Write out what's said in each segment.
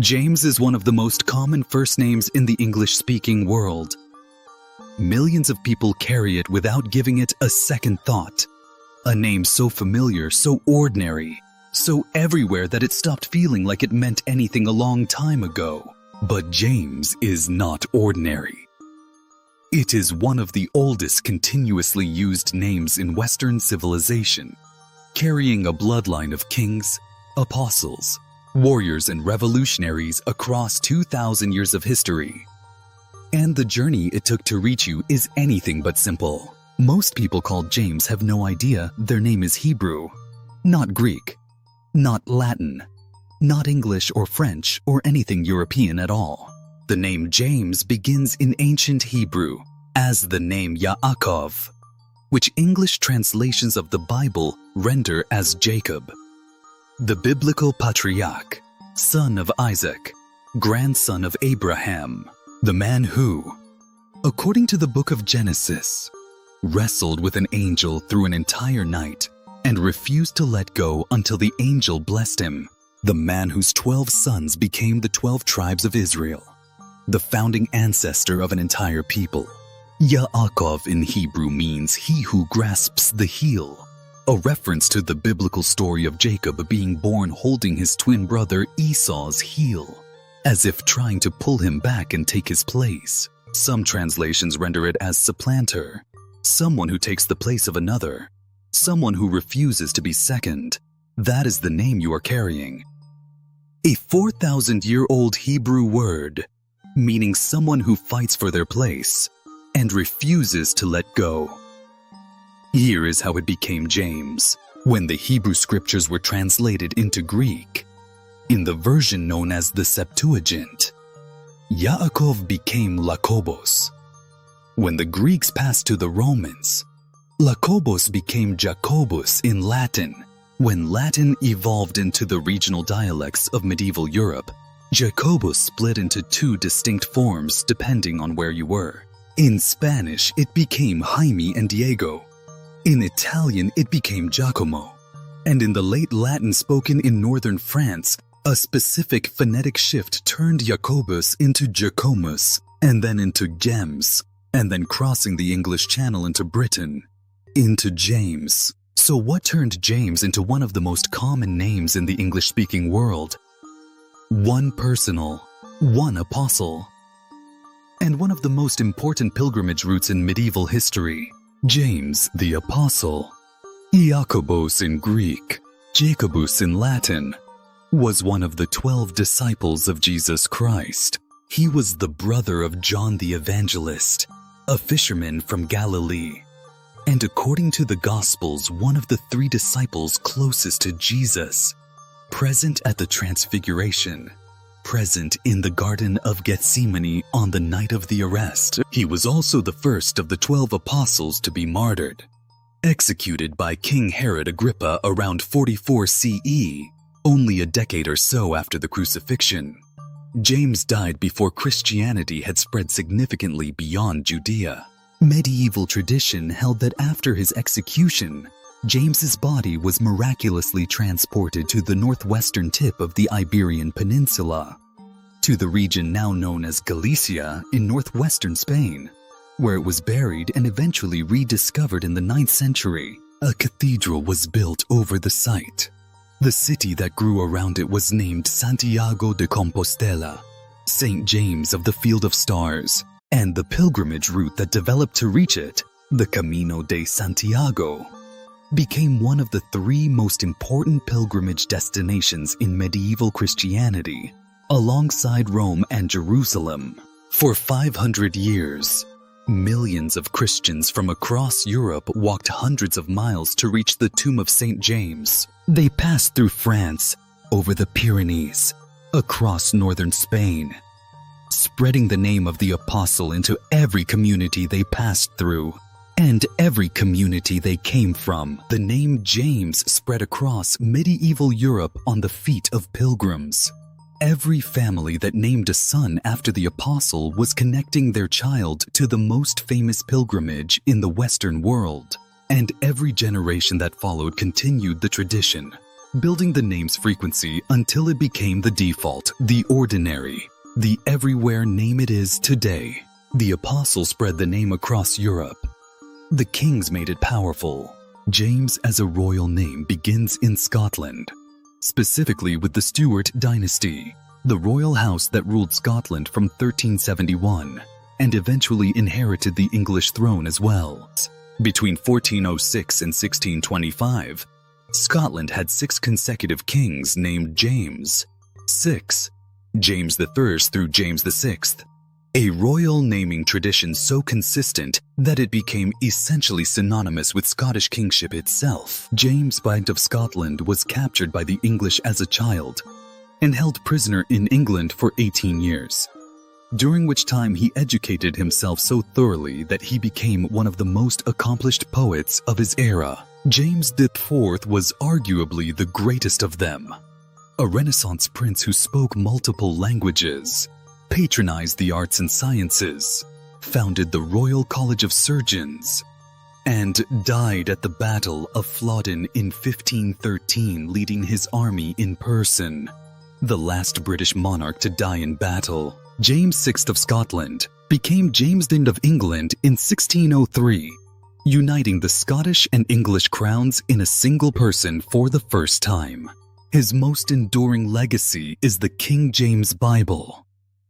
James is one of the most common first names in the English-speaking world. Millions of people carry it without giving it a second thought. A name so familiar, so ordinary, so everywhere that it stopped feeling like it meant anything a long time ago. But James is not ordinary. It is one of the oldest continuously used names in Western civilization, carrying a bloodline of kings, apostles, warriors and revolutionaries across 2,000 years of history. And the journey it took to reach you is anything but simple. Most people called James have no idea their name is Hebrew, not Greek, not Latin, not English or French or anything European at all. The name James begins in ancient Hebrew as the name Yaakov, which English translations of the Bible render as Jacob. The biblical patriarch, son of Isaac, grandson of Abraham, the man who, according to the book of Genesis, wrestled with an angel through an entire night and refused to let go until the angel blessed him, the man whose 12 sons became the 12 tribes of Israel, the founding ancestor of an entire people. Yaakov in Hebrew means he who grasps the heel, a reference to the biblical story of Jacob being born holding his twin brother Esau's heel, as if trying to pull him back and take his place. Some translations render it as supplanter, someone who takes the place of another, someone who refuses to be second. That is the name you are carrying. A 4,000-year-old Hebrew word, meaning someone who fights for their place and refuses to let go. Here is how it became James. When the Hebrew scriptures were translated into Greek, in the version known as the Septuagint, Yaakov became Lakobos. When the Greeks passed to the Romans, Lakobos became Jacobus in Latin. When Latin evolved into the regional dialects of medieval Europe, Jacobus split into two distinct forms depending on where you were. In Spanish, it became Jaime and Diego. In Italian, it became Giacomo. And in the late Latin spoken in northern France, a specific phonetic shift turned Jacobus into Jacomus, and then into Gems, and then crossing the English Channel into Britain, into James. So what turned James into one of the most common names in the English-speaking world? One personal, one apostle, and one of the most important pilgrimage routes in medieval history. James the Apostle, Iakobos in Greek, Jacobus in Latin, was one of the 12 disciples of Jesus Christ. He was the brother of John the Evangelist, a fisherman from Galilee, and according to the Gospels, one of the 3 disciples closest to Jesus, present at the Transfiguration, present in the Garden of Gethsemane on the night of the arrest. He was also the first of the 12 apostles to be martyred, executed by King Herod Agrippa around 44 CE, only a decade or so after the crucifixion. James died before Christianity had spread significantly beyond Judea. Medieval tradition held that after his execution, James's body was miraculously transported to the northwestern tip of the Iberian Peninsula, to the region now known as Galicia in northwestern Spain, where it was buried and eventually rediscovered in the 9th century. A cathedral was built over the site. The city that grew around it was named Santiago de Compostela, St. James of the Field of Stars, and the pilgrimage route that developed to reach it, the Camino de Santiago, became one of the 3 most important pilgrimage destinations in medieval Christianity, alongside Rome and Jerusalem. For 500 years, millions of Christians from across Europe walked hundreds of miles to reach the tomb of St. James. They passed through France, over the Pyrenees, across northern Spain, spreading the name of the apostle into every community they passed through, and every community they came from. The name James spread across medieval Europe on the feet of pilgrims. Every family that named a son after the apostle was connecting their child to the most famous pilgrimage in the Western world, and every generation that followed continued the tradition. building the name's frequency until it became the default, the ordinary, the everywhere name it is today. The apostles spread the name across Europe. The kings made it powerful. James as a royal name begins in Scotland, specifically with the Stuart dynasty, the royal house that ruled Scotland from 1371 and eventually inherited the English throne as well. Between 1406 and 1625, Scotland had 6 consecutive kings named James. 6. James I through James VI. A royal naming tradition so consistent that it became essentially synonymous with Scottish kingship itself. James V of Scotland was captured by the English as a child and held prisoner in England for 18 years, during which time he educated himself so thoroughly that he became one of the most accomplished poets of his era. James IV was arguably the greatest of them, a Renaissance prince who spoke multiple languages, patronized the arts and sciences, founded the Royal College of Surgeons, and died at the Battle of Flodden in 1513, leading his army in person. The last British monarch to die in battle, James VI of Scotland became James II of England in 1603, uniting the Scottish and English crowns in a single person for the first time. His most enduring legacy is the King James Bible,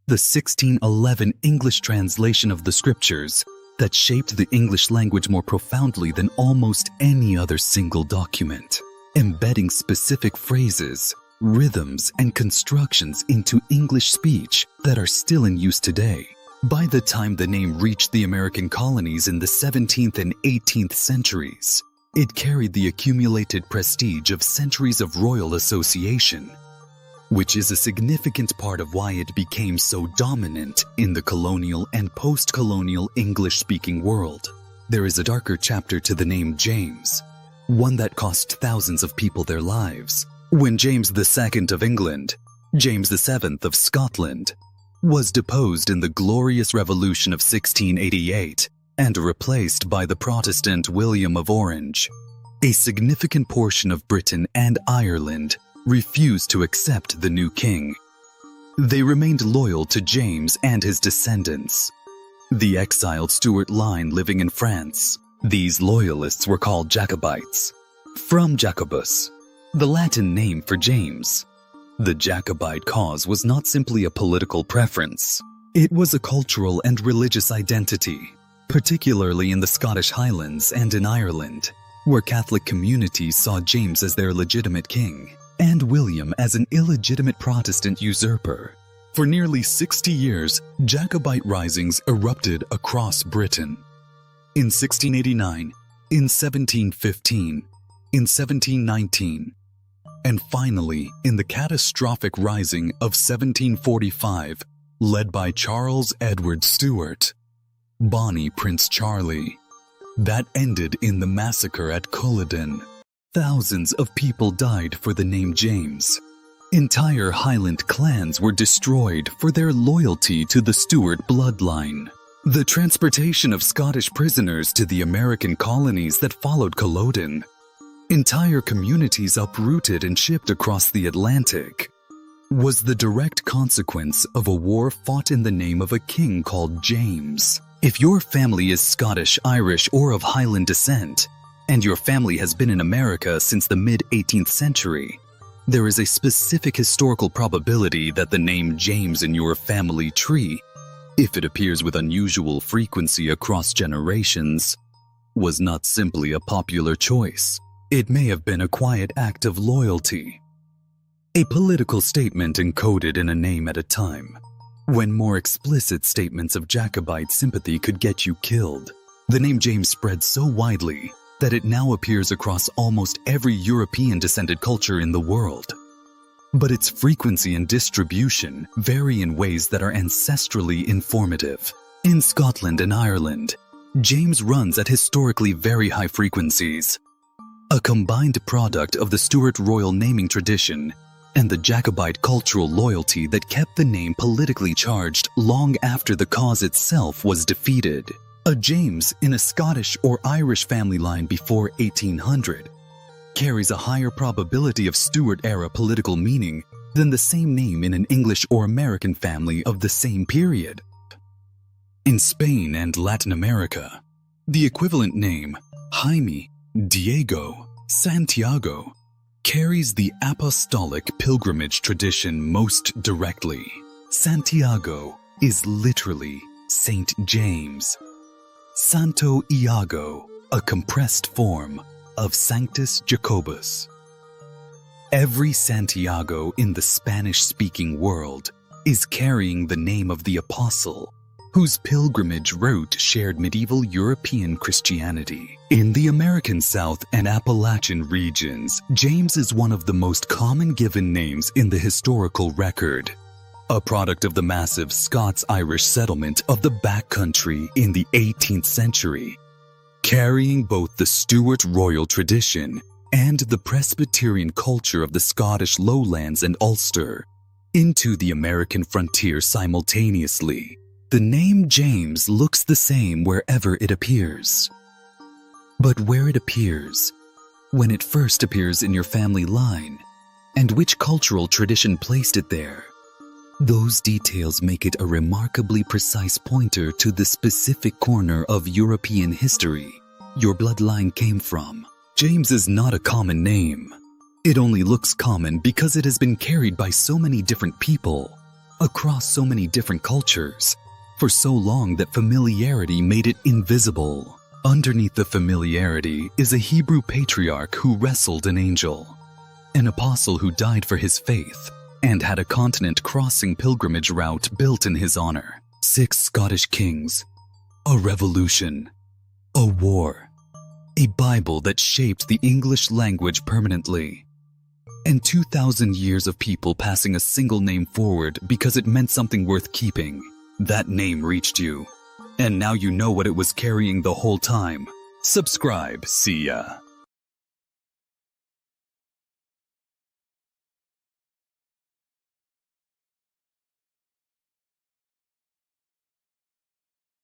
the 1611 English translation of the scriptures that shaped the English language more profoundly than almost any other single document, embedding specific phrases, rhythms, and constructions into English speech that are still in use today. By the time the name reached the American colonies in the 17th and 18th centuries, it carried the accumulated prestige of centuries of royal association, which is a significant part of why it became so dominant in the colonial and post-colonial English-speaking world. There is a darker chapter to the name James, one that cost thousands of people their lives. When James II of England, James VII of Scotland, was deposed in the Glorious Revolution of 1688 and replaced by the Protestant William of Orange, a significant portion of Britain and Ireland refused to accept the new king. They remained loyal to James and his descendants, the exiled Stuart line living in France. These loyalists were called Jacobites, from Jacobus, the Latin name for James. The Jacobite cause was not simply a political preference. It was a cultural and religious identity, particularly in the Scottish Highlands and in Ireland, where Catholic communities saw James as their legitimate king and William as an illegitimate Protestant usurper. For nearly 60 years, Jacobite risings erupted across Britain. In 1689, in 1715, in 1719, and finally in the catastrophic rising of 1745, led by Charles Edward Stuart, Bonnie Prince Charlie, that ended in the massacre at Culloden. Thousands of people died for the name James. Entire Highland clans were destroyed for their loyalty to the Stuart bloodline. The transportation of Scottish prisoners to the American colonies that followed Culloden, entire communities uprooted and shipped across the Atlantic, was the direct consequence of a war fought in the name of a king called James. If your family is Scottish, Irish, or of Highland descent, and your family has been in America since the mid-18th century, there is a specific historical probability that the name James in your family tree, if it appears with unusual frequency across generations, was not simply a popular choice. It may have been a quiet act of loyalty, a political statement encoded in a name at a time, when more explicit statements of Jacobite sympathy could get you killed. The name James spread so widely that it now appears across almost every European-descended culture in the world. But its frequency and distribution vary in ways that are ancestrally informative. In Scotland and Ireland, James runs at historically very high frequencies, a combined product of the Stuart royal naming tradition and the Jacobite cultural loyalty that kept the name politically charged long after the cause itself was defeated. A James in a Scottish or Irish family line before 1800 carries a higher probability of Stuart-era political meaning than the same name in an English or American family of the same period. In Spain and Latin America, the equivalent name Jaime, Diego, Santiago carries the apostolic pilgrimage tradition most directly. Santiago is literally Saint James. Santo Iago, a compressed form of Sanctus Jacobus. Every Santiago in the Spanish-speaking world is carrying the name of the apostle, whose pilgrimage route shared medieval European Christianity. In the American South and Appalachian regions, James is one of the most common given names in the historical record, a product of the massive Scots-Irish settlement of the backcountry in the 18th century, carrying both the Stuart royal tradition and the Presbyterian culture of the Scottish lowlands and Ulster into the American frontier simultaneously. The name James looks the same wherever it appears. But where it appears, when it first appears in your family line, and which cultural tradition placed it there, those details make it a remarkably precise pointer to the specific corner of European history your bloodline came from. James is not a common name. It only looks common because it has been carried by so many different people, across so many different cultures, for so long that familiarity made it invisible. Underneath the familiarity is a Hebrew patriarch who wrestled an angel, an apostle who died for his faith, and had a continent-crossing pilgrimage route built in his honor. 6 Scottish kings, a revolution, a war, a Bible that shaped the English language permanently, and 2,000 years of people passing a single name forward because it meant something worth keeping. That name reached you, and now you know what it was carrying the whole time. Subscribe. See ya.